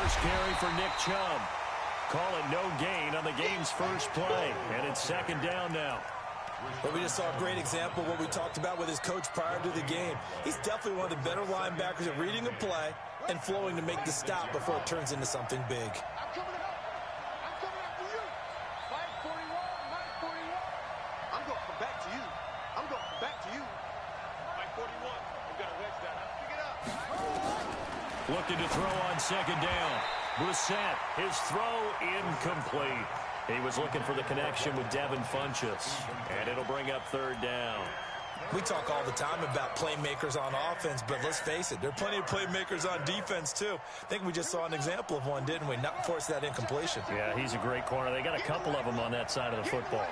First carry for Nick Chubb. Call it no gain on the game's first play. And it's second down now. Well, we just saw a great example of what we talked about with his coach prior to the game. He's definitely one of the better linebackers at reading a play and flowing to make the stop before it turns into something big. I'm coming after you. Mike 41, Mike 41. I'm going to come back to you. I'm going to come back to you. Mike 41, we've got to wedge that. Pick it up. Looking to throw on second down. Brissett, his throw incomplete. He was looking for the connection with Devin Funchess, and it'll bring up third down. We talk all the time about playmakers on offense, but let's face it, there are plenty of playmakers on defense, too. I think we just saw an example of one, didn't we? Not force that incompletion. Yeah, he's a great corner. They got a couple of them on that side of the football.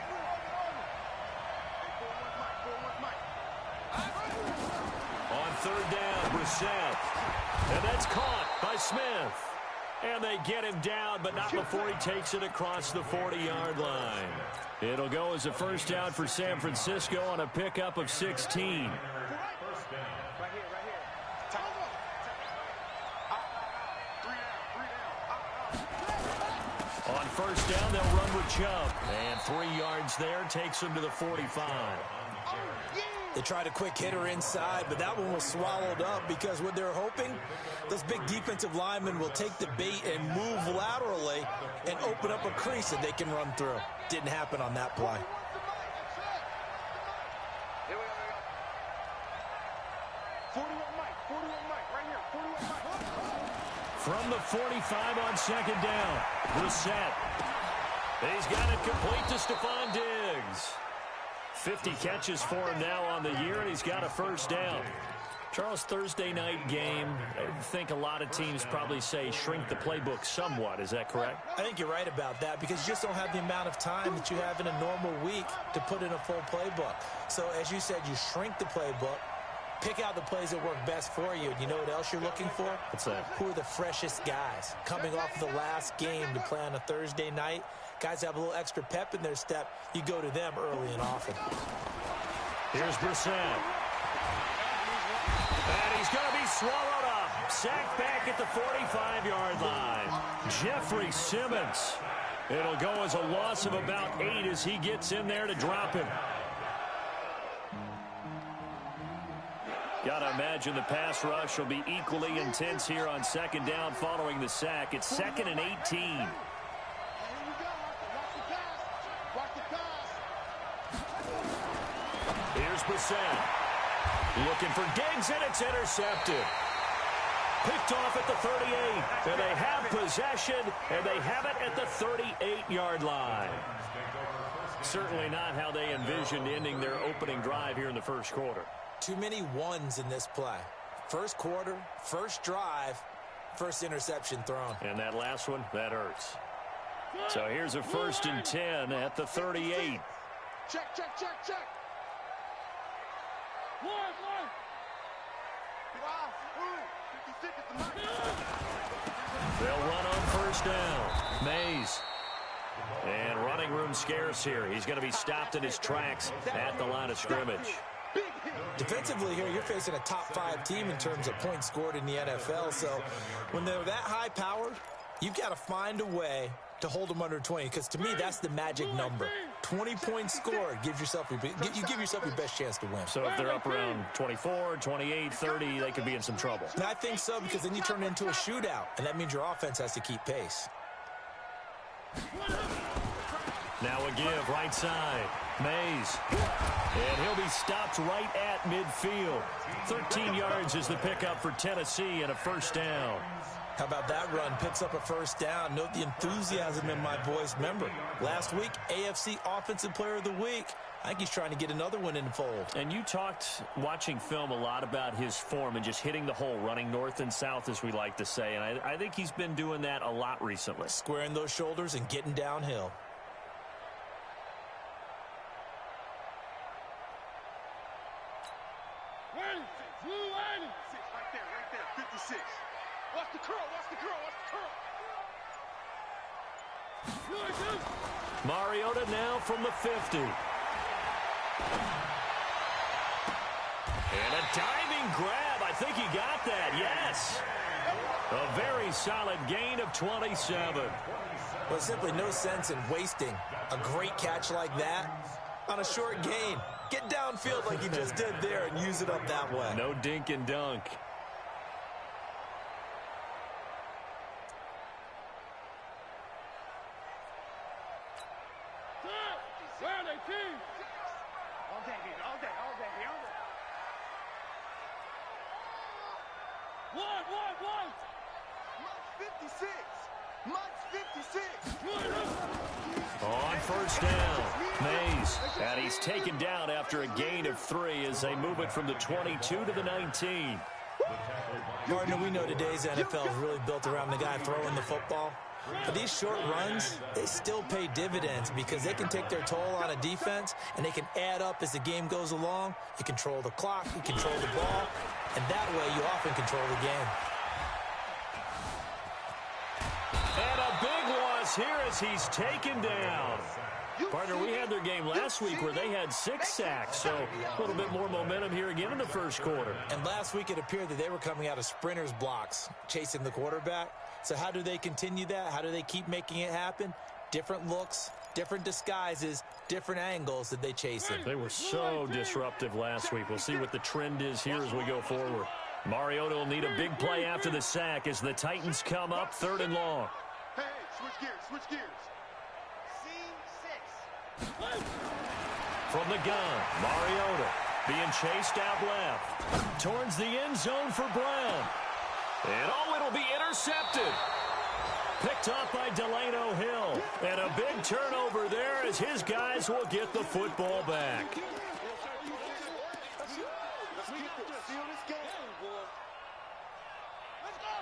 On third down, Brissett. And that's caught by Smith. And they get him down, but not before he takes it across the 40-yard line. It'll go as a first down for San Francisco on a pickup of 16. On first down, they'll run with Chubb. And 3 yards there takes him to the 45. They tried a quick hitter inside, but that one was swallowed up because what they're hoping, those big defensive linemen will take the bait and move laterally and open up a crease that they can run through. Didn't happen on that play. From the 45 on second down, Brissett. He's got it complete to Stephon Diggs. 50 catches for him now on the year, and he's got a first down. Charles, Thursday night game, I think a lot of teams probably say shrink the playbook somewhat. Is that correct? I think you're right about that because you just don't have the amount of time that you have in a normal week to put in a full playbook. So, as you said, you shrink the playbook, pick out the plays that work best for you. And you know what else you're looking for? What's that? Who are the freshest guys coming off of the last game to play on a Thursday night? Guys have a little extra pep in their step. You go to them early and often. Here's Brissett. And he's going to be swallowed up. Sacked back at the 45-yard line. Jeffrey Simmons. It'll go as a loss of about 8 as he gets in there to drop him. Got to imagine the pass rush will be equally intense here on second down following the sack. It's 2nd and 18. Here's Brissett. Looking for Diggs, and it's intercepted. Picked off at the 38. And they have possession, and they have it at the 38-yard line. Certainly not how they envisioned ending their opening drive here in the first quarter. Too many ones in this play. First quarter, first drive, first interception thrown. And that last one, that hurts. So here's a 1st and 10 at the 38. Check. They'll run on first down. Mays. And running room scarce here. He's going to be stopped in his tracks at the line of scrimmage. Defensively here, you're facing a top 5 team in terms of points scored in the NFL. So when they're that high powered, you've got to find a way to hold them under 20. Because to me, that's the magic number. 20 points scored gives yourself you give yourself your best chance to win. So if they're up around 24, 28, 30, they could be in some trouble. And I think so, because then you turn it into a shootout, and that means your offense has to keep pace. Now a give, right side. Mays. And he'll be stopped right at midfield. 13 yards is the pickup for Tennessee and a first down. How about that run? Picks up a first down. Note the enthusiasm in my boy's member. Last week, AFC Offensive Player of the Week. I think he's trying to get another one in the fold. And you talked, watching film, a lot about his form and just hitting the hole, running north and south, as we like to say. And I think he's been doing that a lot recently. Squaring those shoulders and getting downhill. Right there, 56. Watch the curl. Mariota now from the 50. And a diving grab. I think he got that. Yes. A very solid gain of 27. Well, simply no sense in wasting a great catch like that on a short gain. Get downfield like he just did there and use it up that way. No dink and dunk. On first down, Mays. And he's taken down after a gain of 3 as they move it from the 22 to the 19. Partner, we know today's NFL is really built around the guy throwing the football. But these short runs, they still pay dividends because they can take their toll on a defense and they can add up as the game goes along. You control the clock, you control the ball, and that way you often control the game. And a big loss here as he's taken down. Partner, we had their game last week where they had 6 sacks, so a little bit more momentum here again in the first quarter. And last week it appeared that they were coming out of sprinters blocks, chasing the quarterback. So how do they continue that? How do they keep making it happen? Different looks, different disguises, different angles that they chase it. They were so disruptive last week. We'll see what the trend is here as we go forward. Mariota will need a big play after the sack as the Titans come up 3rd and long. Hey, switch gears, switch gears. From the gun, Mariota being chased out left. Towards the end zone for Brown. And it'll be intercepted. Picked up by Delano Hill. And a big turnover there as his guys will get the football back.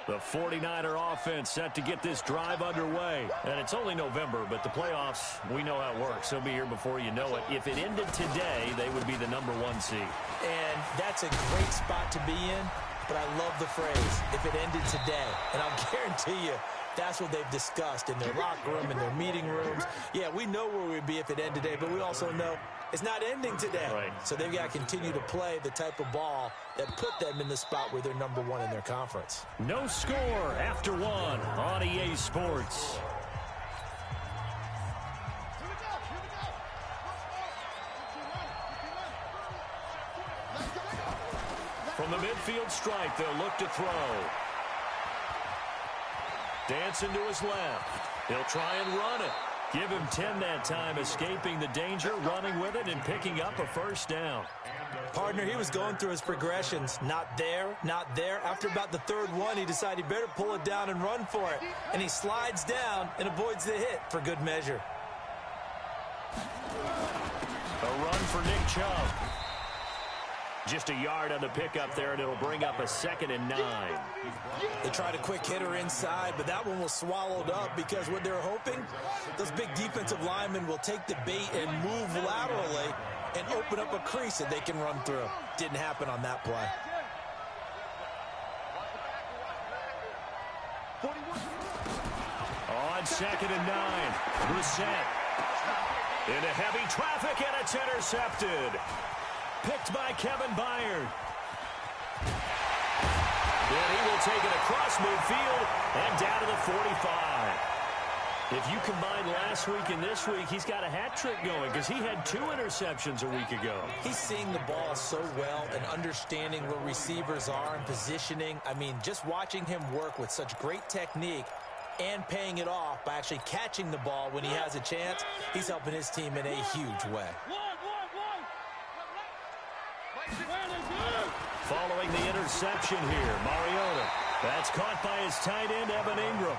The 49er offense set to get this drive underway. And it's only November, but the playoffs, we know how it works. They'll be here before you know it. If it ended today, they would be the #1 seed. And that's a great spot to be in, but I love the phrase, if it ended today. And I'll guarantee you, that's what they've discussed in their locker room, in their meeting rooms. Yeah, we know where we'd be if it ended today, but we also know it's not ending today. Right. So they've got to continue to play the type of ball that put them in the spot where they're #1 in their conference. No score after 1 on EA Sports. From the midfield stripe, they'll look to throw. Dancing to his left. He'll try and run it. Give him 10 that time, escaping the danger, running with it, and picking up a first down. Partner, he was going through his progressions. Not there, not there. After about the 3rd one, he decided he better pull it down and run for it. And he slides down and avoids the hit for good measure. A run for Nick Chubb. Just a yard on the pickup there, and it'll bring up a 2nd and 9. They tried a quick hitter inside, but that one was swallowed up because what they're hoping, those big defensive linemen will take the bait and move laterally and open up a crease that they can run through. Didn't happen on that play. On 2nd and 9, Brissett. Into heavy traffic, and it's intercepted. Picked by Kevin Byard. And he will take it across midfield and down to the 45. If you combine last week and this week, he's got a hat trick going because he had 2 interceptions a week ago. He's seeing the ball so well and understanding where receivers are and positioning. I mean, just watching him work with such great technique and paying it off by actually catching the ball when he has a chance, he's helping his team in a huge way. Following the interception here, Mariota. That's caught by his tight end, Evan Ingram.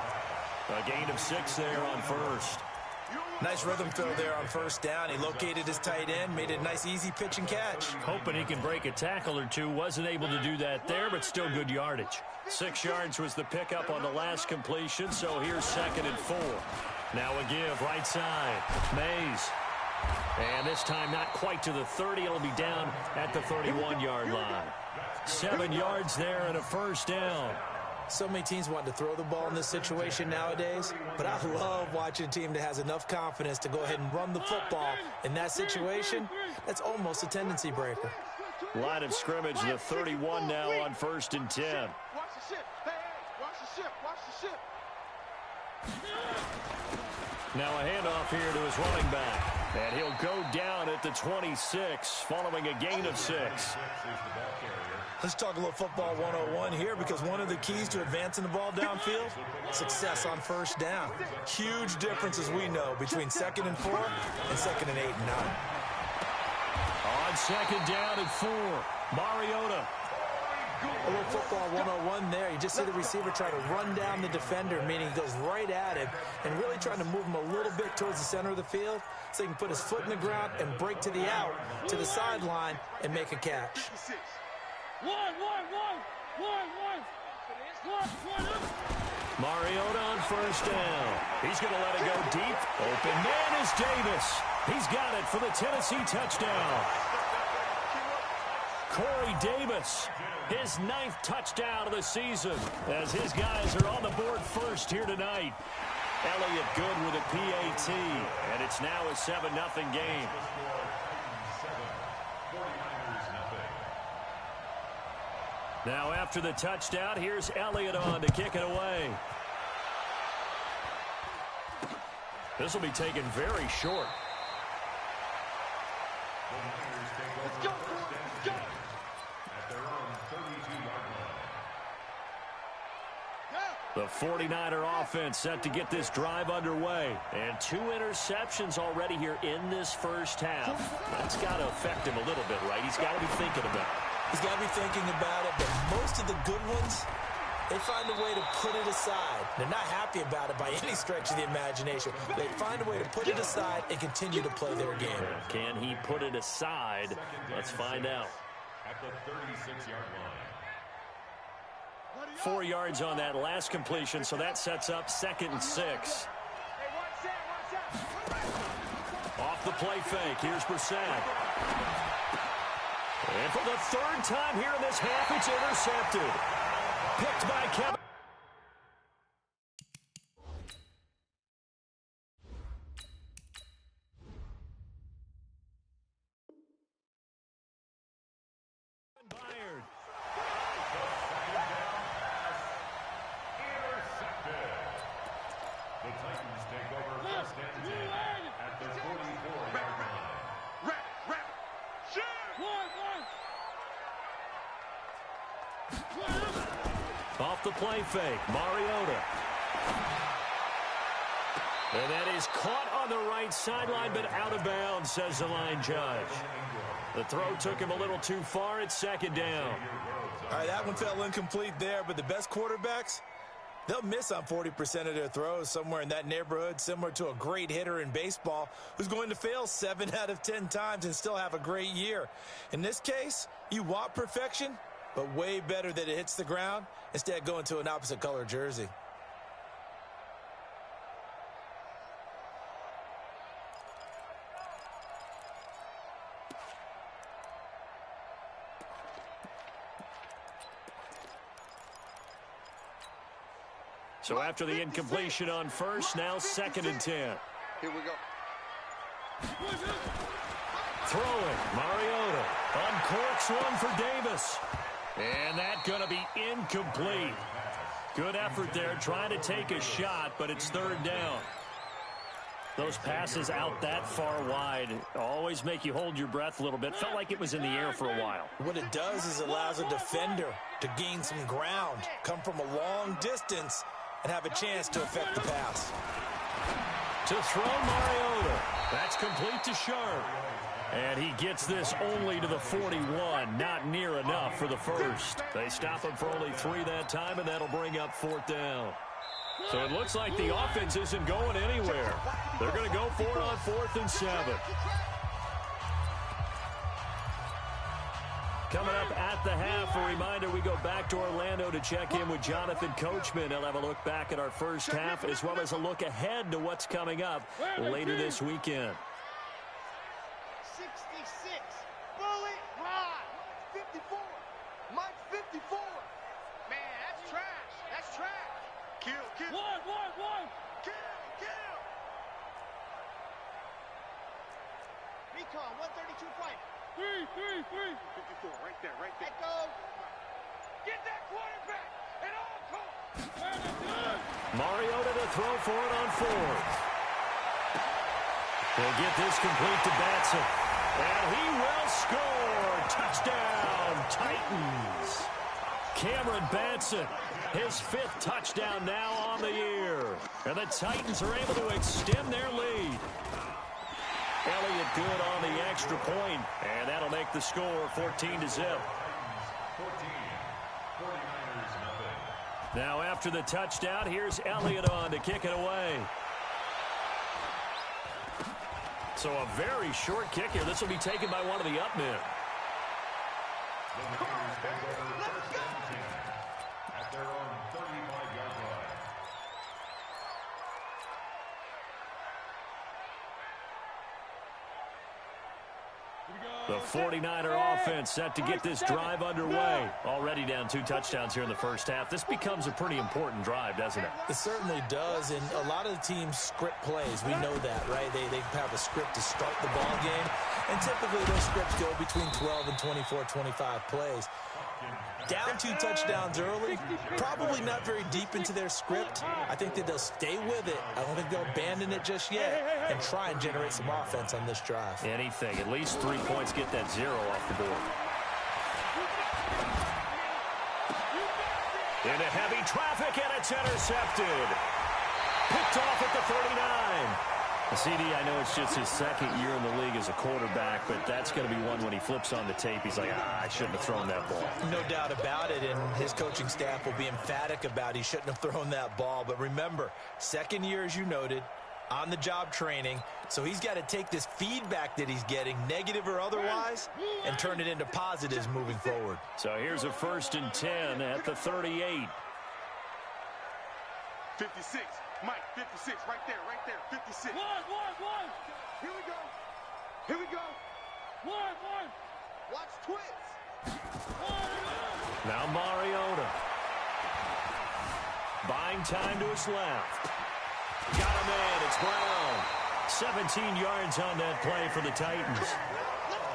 A gain of 6 there on first. Nice rhythm throw there on first down. He located his tight end, made it a nice, easy pitch and catch. Hoping he can break a tackle or two. Wasn't able to do that there, but still good yardage. 6 yards was the pickup on the last completion, so here's 2nd and 4. Now a give, right side. Mays. And this time not quite to the 30. It'll be down at the 31-yard line. 7 yards there and a first down. So many teams want to throw the ball in this situation nowadays, but I love watching a team that has enough confidence to go ahead and run the football. In that situation, that's almost a tendency breaker. Line of scrimmage, the 31 now on 1st and 10. Watch the shit. Hey, Watch the ship. Watch the ship. Now a handoff here to his running back. And he'll go down at the 26 following a gain of 6. Let's talk a little football 101 here, because one of the keys to advancing the ball downfield, success on first down. Huge difference, as we know, between 2nd and 4 and 2nd and 8 and 9. On 2nd down and 4, Mariota. A little football 101 there. You just see the receiver try to run down the defender, meaning he goes right at him and really trying to move him a little bit towards the center of the field so he can put his foot in the ground and break to the out, to the sideline, and make a catch. Mariota on first down. He's going to let it go deep. Open man is Davis. He's got it for the Tennessee touchdown. Corey Davis, his 9th touchdown of the season, as his guys are on the board first here tonight. Elliott good with a PAT, and it's now a 7-0 game. Now after the touchdown, here's Elliott on to kick it away. This will be taken very short. Let's go. Let's go. The 49er offense set to get this drive underway. And 2 interceptions already here in this first half. That's got to affect him a little bit, right? He's got to be thinking about it. He's got to be thinking about it, but most of the good ones, they find a way to put it aside. They're not happy about it by any stretch of the imagination. They find a way to put it aside and continue to play their game. Can he put it aside? Let's find out. At the 36-yard line. 4 yards on that last completion, so that sets up 2nd and 6. Off the play fake, here's Brissett. And for the 3rd time here in this half, it's intercepted. Picked by Kevin. Off the play fake, Mariota. And that is caught on the right sideline, but out of bounds, says the line judge. The throw took him a little too far. It's 2nd down. All right, that one fell incomplete there, but the best quarterbacks, they'll miss on 40% of their throws, somewhere in that neighborhood, similar to a great hitter in baseball who's going to fail 7 out of 10 times and still have a great year. In this case, you want perfection, but way better that it hits the ground instead of going to an opposite color jersey. So after the incompletion on first, now 2nd and 10. Here we go. Throwing, Mariota. Uncorks one for Davis. And that's going to be incomplete. Good effort there, trying to take a shot, but it's 3rd down. Those passes out that far wide always make you hold your breath a little bit. Felt like it was in the air for a while. What it does is allows a defender to gain some ground, come from a long distance, and have a chance to affect the pass. To throw Mariota. That's complete to Sharp. And he gets this only to the 41. Not near enough for the first. They stop him for only 3 that time, and that'll bring up 4th down. So it looks like the offense isn't going anywhere. They're going to go for it on 4th and 7. Coming up at the half, a reminder, we go back to Orlando to check in with Jonathan Coachman. He'll have a look back at our first half, as well as a look ahead to what's coming up later this weekend. 66. Bullet ride. 54. Mike 54. Man, that's trash. That's trash. Kill. One. Kill. Recon, 132 fight. 3. 54, right there. Let go. Get that quarterback at all costs. Mariota to throw for it on fourth. He'll get this complete to Batson. And he will score. Touchdown, Titans. Cameron Batson, his 5th touchdown now on the year. And the Titans are able to extend their lead. Elliott good on the extra point, and that'll make the score 14-0. Now after the touchdown, here's Elliott on to kick it away. So a very short kick here. This will be taken by one of the up men. At their own 35-yard line. The 49er offense set to get this drive underway. Already down 2 touchdowns here in the first half. This becomes a pretty important drive, doesn't it? It certainly does, and a lot of the teams script plays. We know that, right? They have a script to start the ball game, and typically those scripts go between 12 and 24, 25 plays. Down 2 touchdowns early, probably not very deep into their script. I think that they'll stay with it. I don't think they'll abandon it just yet and try and generate some offense on this drive. Anything. At least 3 points, get that 0 off the board. Into heavy traffic, and it's intercepted. Picked off at the 39. CD, I know it's just his 2nd year in the league as a quarterback, but that's going to be one when he flips on the tape. He's like, I shouldn't have thrown that ball. No doubt about it, and his coaching staff will be emphatic about he shouldn't have thrown that ball. But remember, 2nd year, as you noted, on-the-job training, so he's got to take this feedback that he's getting, negative or otherwise, and turn it into positives moving forward. So here's a 1st and 10 at the 38. 56. Mike, 56, right there, 56. One. Here we go. One. Watch twist. Now Mariota. Buying time to his left. Got him in, it's Brown. 17 yards on that play for the Titans.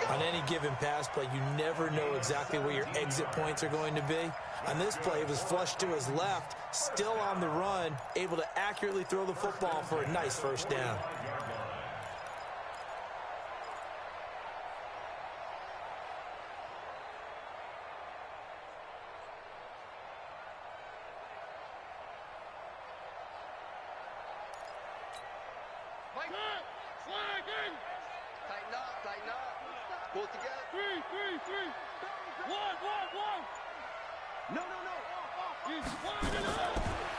On any given pass play, you never know exactly where your exit points are going to be. On this play, it was flushed to his left, still on the run, able to accurately throw the football for a nice 1st down. Tighten up. Pull it together. Three. One. No.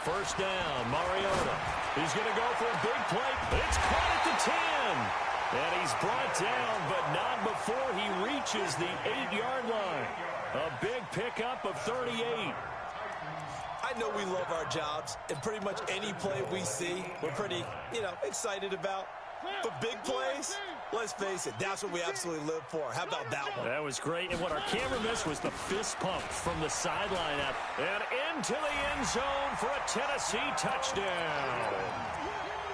1st down, Mariota. He's going to go for a big play. It's caught at the 10. And he's brought down, but not before he reaches the 8-yard line. A big pickup of 38. I know we love our jobs, and pretty much any play we see, we're pretty, excited about. But big plays, let's face it, that's what we absolutely live for. How about that one? That was great. And what our camera missed was the fist pump from the sideline up and into the end zone for a Tennessee touchdown.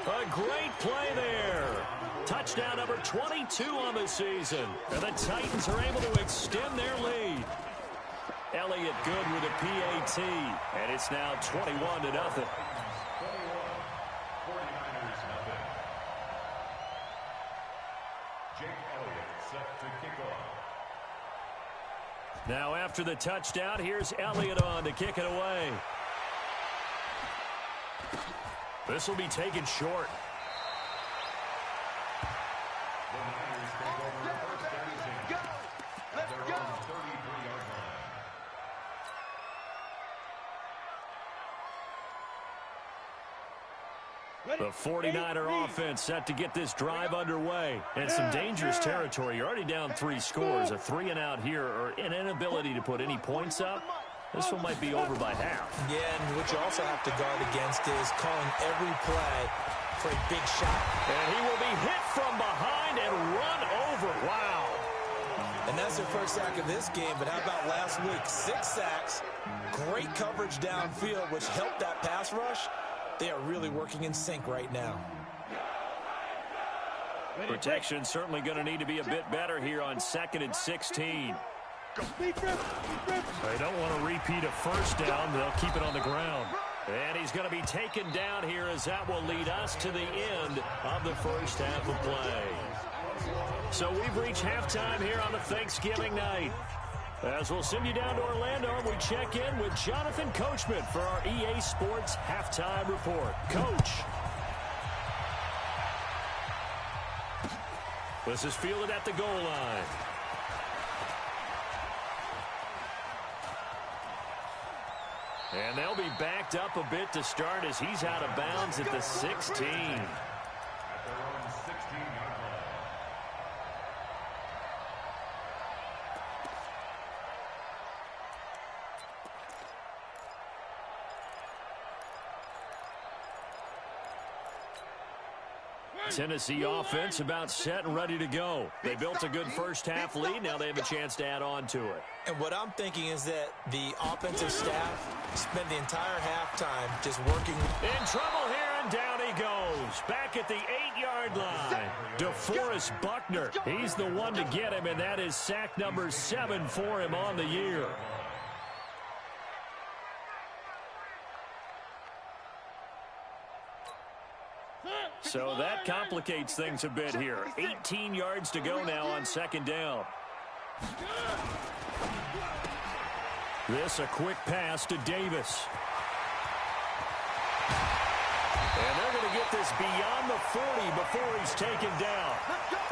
A great play there. Touchdown number 22 on the season. And the Titans are able to extend their lead. Elliott good with a PAT. And it's now 21-0. Now after the touchdown, here's Elliott on to kick it away. This will be taken short. The 49er offense set to get this drive underway. And some dangerous territory. You're already down 3 scores. A 3-and-out here or an inability to put any points up. This one might be over by half. Yeah, and what you also have to guard against is calling every play for a big shot. And he will be hit from behind and run over. Wow. And that's their first sack of this game. But how about last week? 6 sacks, great coverage downfield, which helped that pass rush. They are really working in sync right now. Protection certainly going to need to be a bit better here on 2nd and 16. They don't want to repeat a 1st down. They'll keep it on the ground. And he's going to be taken down here as that will lead us to the end of the first half of play. So we've reached halftime here on the Thanksgiving night. As we'll send you down to Orlando, we check in with Jonathan Coachman for our EA Sports Halftime Report. Coach. This is fielded at the goal line. And they'll be backed up a bit to start as he's out of bounds at the 16. Tennessee offense about set and ready to go. They built a good first half lead. Now they have a chance to add on to it. And what I'm thinking is that the offensive staff spent the entire halftime just working. In trouble here, and down he goes. Back at the 8-yard line. DeForest Buckner. He's the one to get him, and that is sack number 7 for him on the year. So that complicates things a bit here. 18 yards to go now on second down. This a quick pass to Davis. And they're going to get this beyond the 40 before he's taken down.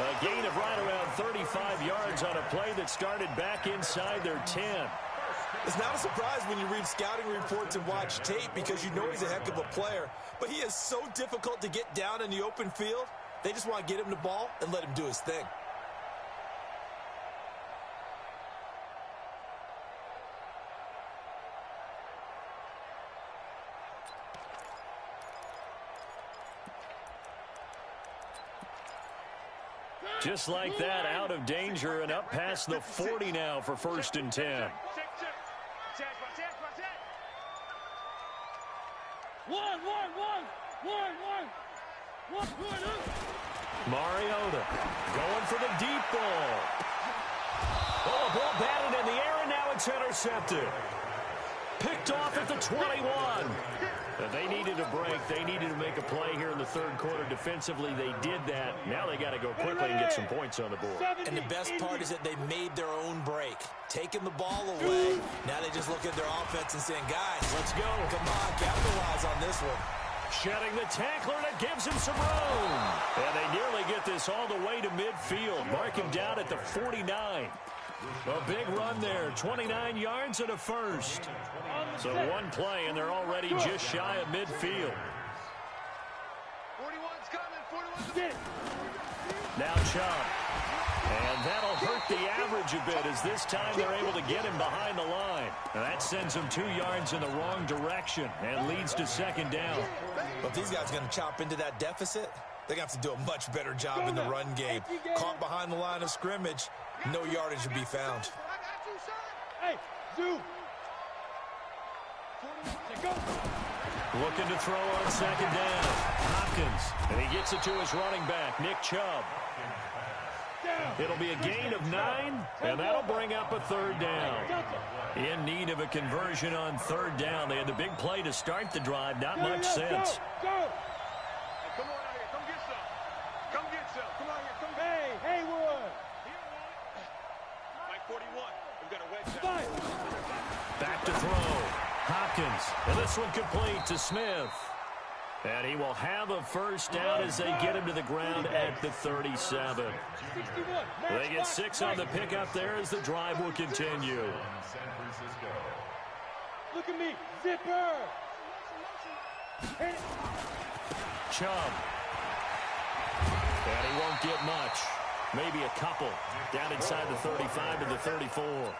A gain of right around 35 yards on a play that started back inside their 10. It's not a surprise when you read scouting reports and watch tape because you know he's a heck of a player. But he is so difficult to get down in the open field. They just want to get him the ball and let him do his thing. Just like that, out of danger and up past the 40 now for 1st and 10. Mariota going for the deep ball. Oh, a ball batted in the air, and now it's intercepted. Picked off at the 21. They needed a break. They needed to make a play here in the third quarter. Defensively, they did that. Now they got to go quickly and get some points on the board. And the best part is that they made their own break. Taking the ball away. Now they just look at their offense and saying, guys, let's go. Come on, capitalize on this one. Shedding the tackler, and it gives him some room. And they nearly get this all the way to midfield. Mark him down at the 49. A big run there, 29 yards and a first. So one play, and they're already just shy of midfield. 41's coming, 41's. Now Chubb. And that'll hurt the average a bit as this time they're able to get him behind the line. And that sends him 2 yards in the wrong direction and leads to second down. But if these guys are going to chop into that deficit, they're going to have to do a much better job in the run game. Caught behind the line of scrimmage, no yardage to be found. Hey, Zoo. Looking to throw on second down. Hopkins. And he gets it to his running back, Nick Chubb. It'll be a gain of 9, and that'll bring up a third down. In need of a conversion on third down. They had the big play to start the drive. Not much sense. Come on out here. Come get some. Come get some. Come on here. Come Hey, Haywood. Mike 41. We've got a wedge down. Back to throw. Hopkins. And this one complete to Smith. And he will have a first down as they get him to the ground at the 37. They get 6 on the pickup there as the drive will continue. Look at me. Zipper. Chubb. And he won't get much. Maybe a couple. Down inside the 35 to the 34.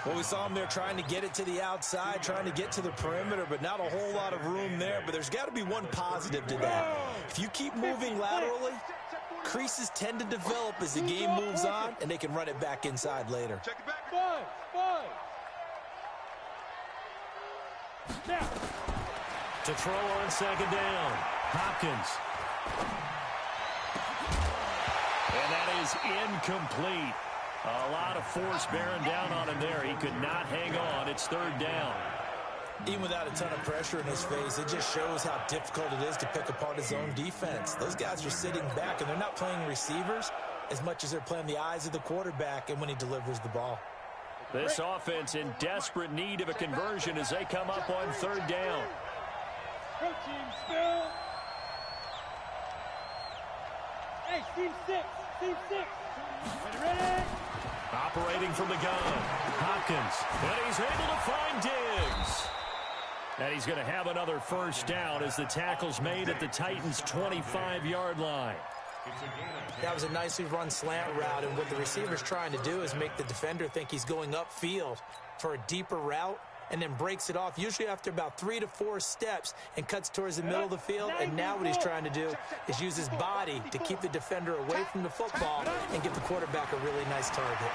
Well, we saw him there trying to get it to the outside, trying to get to the perimeter, but not a whole lot of room there. But there's got to be one positive to that. If you keep moving laterally, creases tend to develop as the game moves on, and they can run it back inside later. Check it back. Now. To throw on second down. Hopkins. And that is incomplete. A lot of force bearing down on him there. He could not hang on. It's third down. Even without a ton of pressure in his face, it just shows how difficult it is to pick apart his own defense. Those guys are sitting back, and they're not playing receivers as much as they're playing the eyes of the quarterback and when he delivers the ball. This offense in desperate need of a conversion as they come up on third down. Go team, still. Hey, team six. Team six. Ready? Operating from the gun. Hopkins. And he's able to find Diggs. And he's going to have another first down as the tackle's made at the Titans' 25-yard line. That was a nicely run slant route, and what the receiver's trying to do is make the defender think he's going upfield for a deeper route and then breaks it off, usually after about 3 to 4 steps, and cuts towards the middle of the field. And now what he's trying to do is use his body to keep the defender away from the football and give the quarterback a really nice target.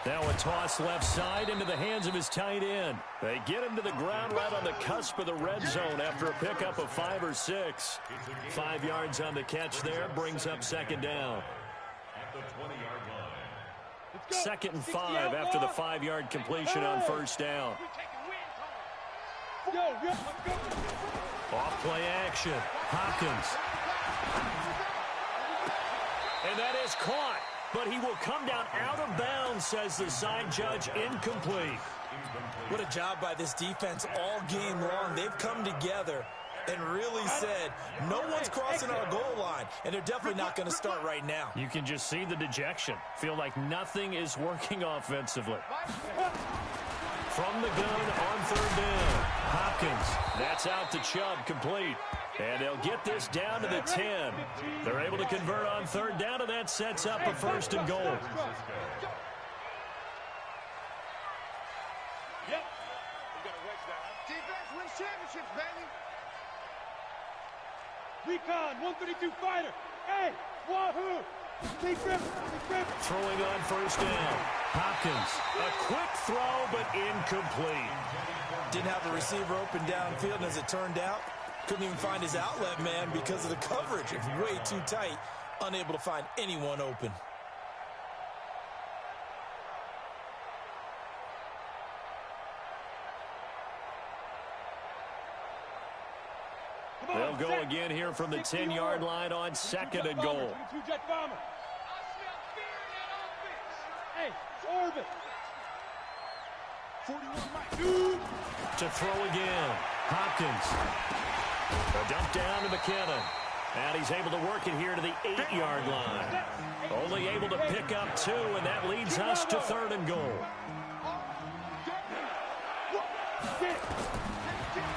Now a toss left side into the hands of his tight end. They get him to the ground right on the cusp of the red zone after a pickup of 5 or 6. 5 yards on the catch there, brings up second down. At the 20-yard line. 2nd and 5 after the 5-yard completion on first down. Off play action. Hopkins. And that is caught. But he will come down out of bounds, says the side judge. Incomplete. What a job by this defense all game long. They've come together and really said, no one's crossing our goal line, and they're definitely not going to start right now. You can just see the dejection. Feel like nothing is working offensively. From the gun on third down. Hopkins. That's out to Chubb, complete. And they'll get this down to the 10. They're able to convert on third down, and that sets up a 1st and goal. Yep. Defense wins championships, baby. Recon, 132 fighter. Hey, wahoo! Big grip, big grip. Throwing on first down. Hopkins. A quick throw, but incomplete. Didn't have a receiver open downfield, and as it turned out, couldn't even find his outlet man because of the coverage. It's way too tight, unable to find anyone open. They'll go again here from the 10-yard line on 2nd and goal. Two-jet bomber. Hey, orbit. 41 Mike. To throw again. Hopkins. A dump down to McKinnon. And he's able to work it here to the 8-yard line. Only able to pick up 2, and that leads us to 3rd and goal.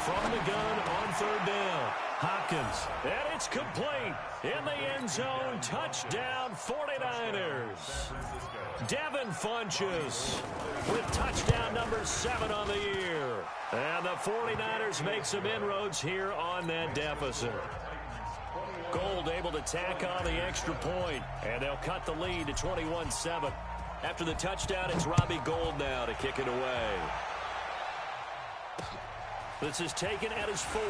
From the gun on third down. Hopkins. And it's complete. In the end zone. Touchdown 49ers. Devin Funchess with touchdown number 7 on the year. And the 49ers make some inroads here on that deficit. Gold able to tack on the extra point, and they'll cut the lead to 21-7. After the touchdown, it's Robbie Gould now to kick it away. This is taken at his 4.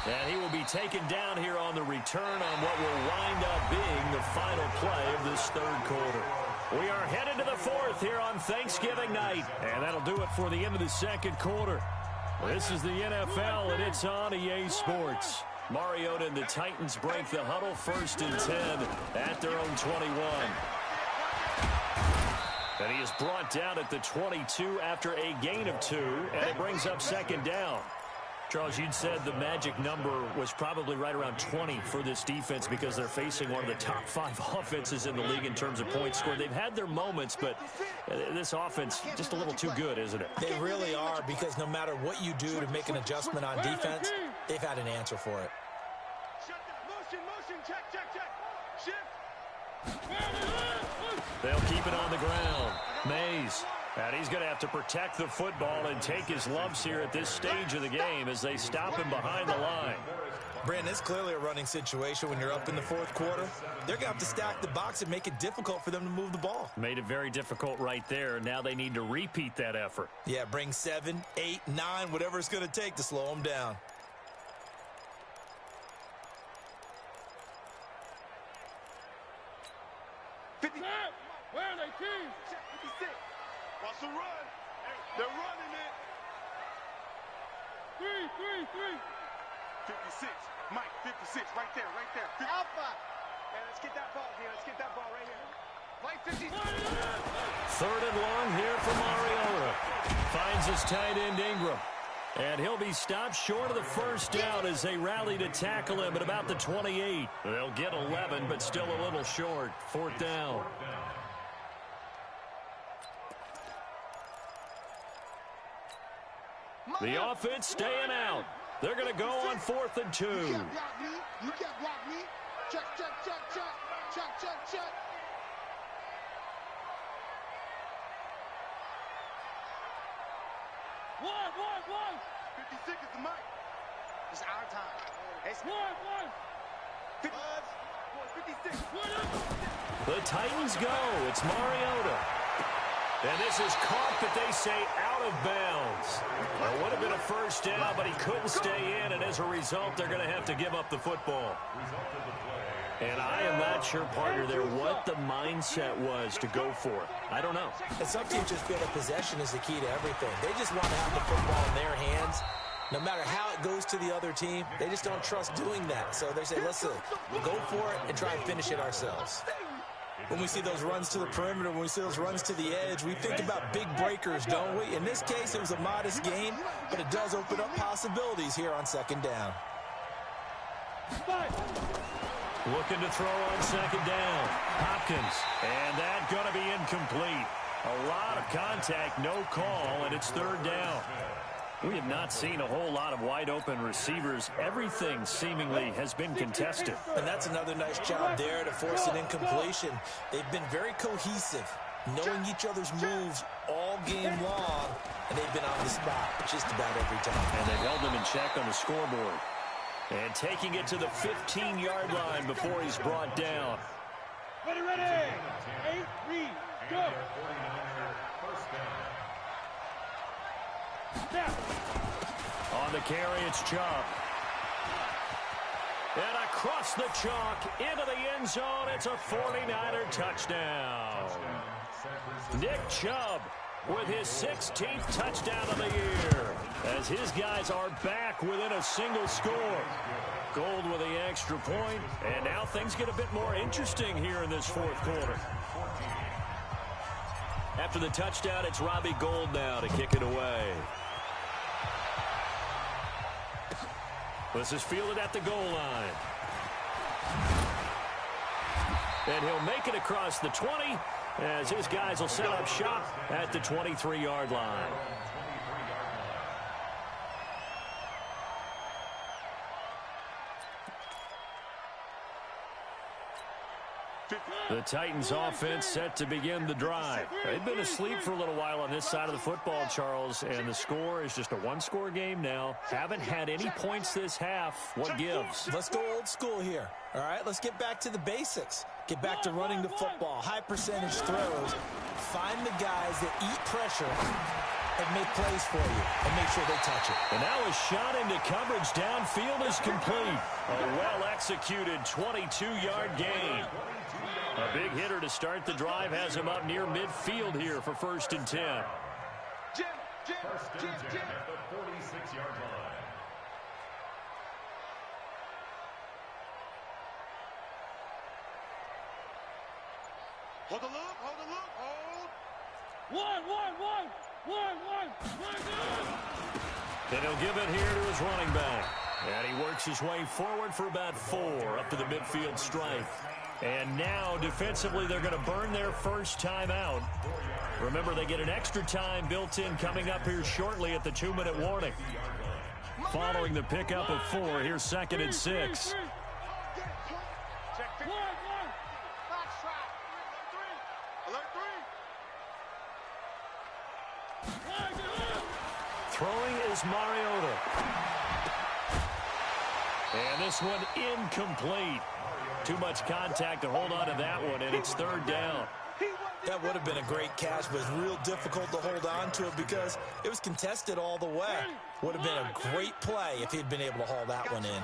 And he will be taken down here on the return on what will wind up being the final play of this 3rd quarter. We are headed to the 4th here on Thanksgiving night. And that'll do it for the end of the 2nd quarter. This is the NFL, and it's on EA Sports. Mariota and the Titans break the huddle, 1st and 10 at their own 21. And he is brought down at the 22 after a gain of 2, and it brings up 2nd down. Charles, you'd said the magic number was probably right around 20 for this defense because they're facing one of the top 5 offenses in the league in terms of points scored. They've had their moments, but this offense just a little too good, isn't it? They really are, because no matter what you do to make an adjustment on defense, they've had an answer for it. Motion, check. Shift. They'll keep it on the ground. Mays. And he's going to have to protect the football and take his lumps here at this stage of the game as they stop him behind the line. Brandon, it's clearly a running situation when you're up in the 4th quarter. They're going to have to stack the box and make it difficult for them to move the ball. Made it very difficult right there. Now they need to repeat that effort. Yeah, bring 7, 8, 9, whatever it's going to take to slow them down. Where are they, team? It's a run. They're running it. 56. Mike, 56. Right there, right there. Alpha. Hey, let's get that ball here. Let's get that ball right here. Mike, 50. Third and long here for Mariota. Finds his tight end Ingram. And he'll be stopped short of the first down as they rally to tackle him at about the 28. They'll get 11, but still a little short. Fourth down. The offense staying out. They're going to go on 4th and 2. You can't block me. You can't block me. Check, check, check, check. Check, check, check. One. 56 is the mic. It's our time. It's one. 56. The Titans go. It's Mariota. And this is caught, but they say out of bounds. It would have been a first down, but he couldn't stay in, and as a result, they're going to have to give up the football. And I am not sure, partner, there what the mindset was to go for it. I don't know. And some teams just feel that possession is the key to everything. They just want to have the football in their hands. No matter how it goes to the other team, they just don't trust doing that. So they say, listen, we'll go for it and try and finish it ourselves. When we see those runs to the perimeter, when we see those runs to the edge, we think about big breakers, don't we? In this case, it was a modest gain, but it does open up possibilities here on second down. Looking to throw on second down. Hopkins. And that's going to be incomplete. A lot of contact, no call, and it's third down. We have not seen a whole lot of wide-open receivers. Everything seemingly has been contested. And that's another nice job there to force an incompletion. They've been very cohesive, knowing each other's moves all game long, and they've been on the spot just about every time. And they've held them in check on the scoreboard. And taking it to the 15-yard line before he's brought down. Ready. 8, read, go. On the carry, it's Chubb. And across the chalk, into the end zone, it's a 49er touchdown. Nick Chubb with his 16th touchdown of the year, as his guys are back within a single score. Gold with the extra point, and now things get a bit more interesting here in this fourth quarter. After the touchdown, it's Robbie Gould now to kick it away. This is fielded at the goal line. And he'll make it across the 20 as his guys will set up shop at the 23-yard line. The Titans offense set to begin the drive. They've been asleep for a little while on this side of the football, Charles, and the score is just a one-score game now. Haven't had any points this half. What gives? Let's go old school here. All right, let's get back to the basics. Get back to running the football, high percentage throws. Find the guys that eat pressure and make plays for you and make sure they touch it. And now a shot into coverage downfield is complete. A well-executed 22-yard gain. A big hitter to start the drive has him up near midfield here for 1st and 10. Jim. At the 46-yard line. Hold the look, hold. One. And he'll give it here to his running back. And he works his way forward for about 4 up to the midfield stripe. And now, defensively, they're going to burn their first time out. Remember, they get an extra time built in coming up here shortly at the 2-minute warning. Following the pickup of 4, here's 2nd and 6. Throwing is Mariota. And this one incomplete. Too much contact to hold on to that one, and it's 3rd down. That would have been a great catch, but it's real difficult to hold on to it because it was contested all the way. Would have been a great play if he'd been able to haul that one in.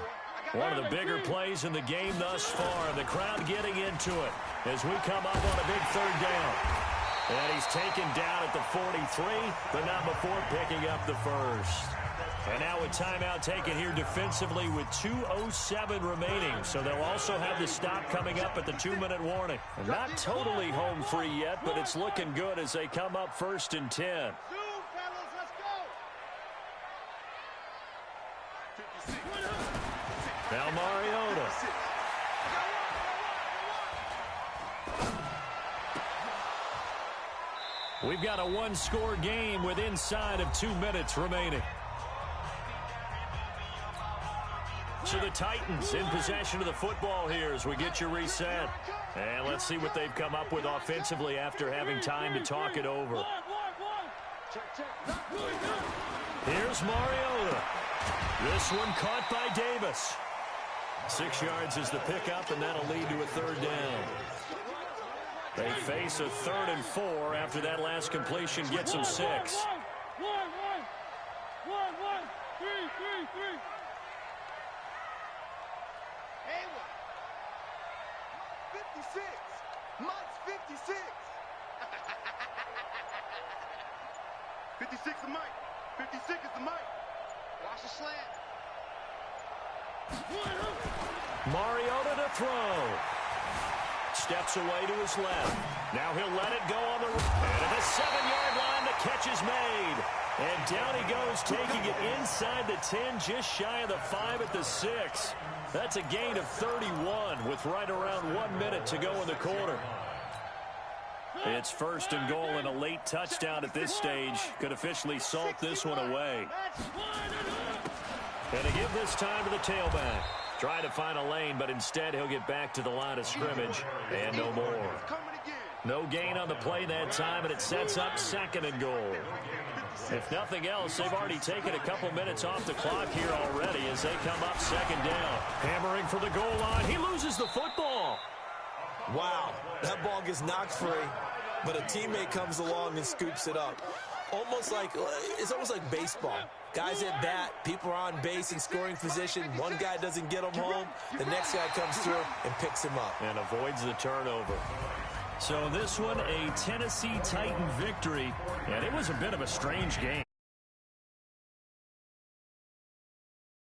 One of the bigger plays in the game thus far. The crowd getting into it as we come up on a big 3rd down. And he's taken down at the 43, but not before picking up the first. And now a timeout taken here defensively with 2:07 remaining. So they'll also have the stop coming up at the 2-minute warning. And not totally home free yet, but it's looking good as they come up 1st and 10. Now Mariota. We've got a one-score game with inside of 2 minutes remaining. So the Titans in possession of the football here as we get you reset. And let's see what they've come up with offensively after having time to talk it over. Here's Mariota. This one caught by Davis. 6 yards is the pickup, and that'll lead to a 3rd down. They face a 3rd and 4 after that last completion gets them 6. 1, 1, 3. 56. Mike's 56. 56 is Mike. 56 is the Mike. Watch the slant. Mariota to throw. Steps away to his left. Now he'll let it go on the and at the 7-yard line, the catch is made. And down he goes, taking it inside the 10, just shy of the 5 at the 6. That's a gain of 31 with right around 1 minute to go in the quarter. It's 1st and goal, and a late touchdown at this stage could officially salt this one away. And to give this time to the tailback. Try to find a lane, but instead he'll get back to the line of scrimmage, and no more. No gain on the play that time, and it sets up 2nd and goal. If nothing else, they've already taken a couple minutes off the clock here already as they come up 2nd down. Hammering for the goal line. He loses the football. Wow, that ball gets knocked free, but a teammate comes along and scoops it up. It's almost like baseball. Guys at bat, people are on base in scoring position. One guy doesn't get him home. The next guy comes through and picks him up. And avoids the turnover. So this one, a Tennessee Titan victory. And it was a bit of a strange game.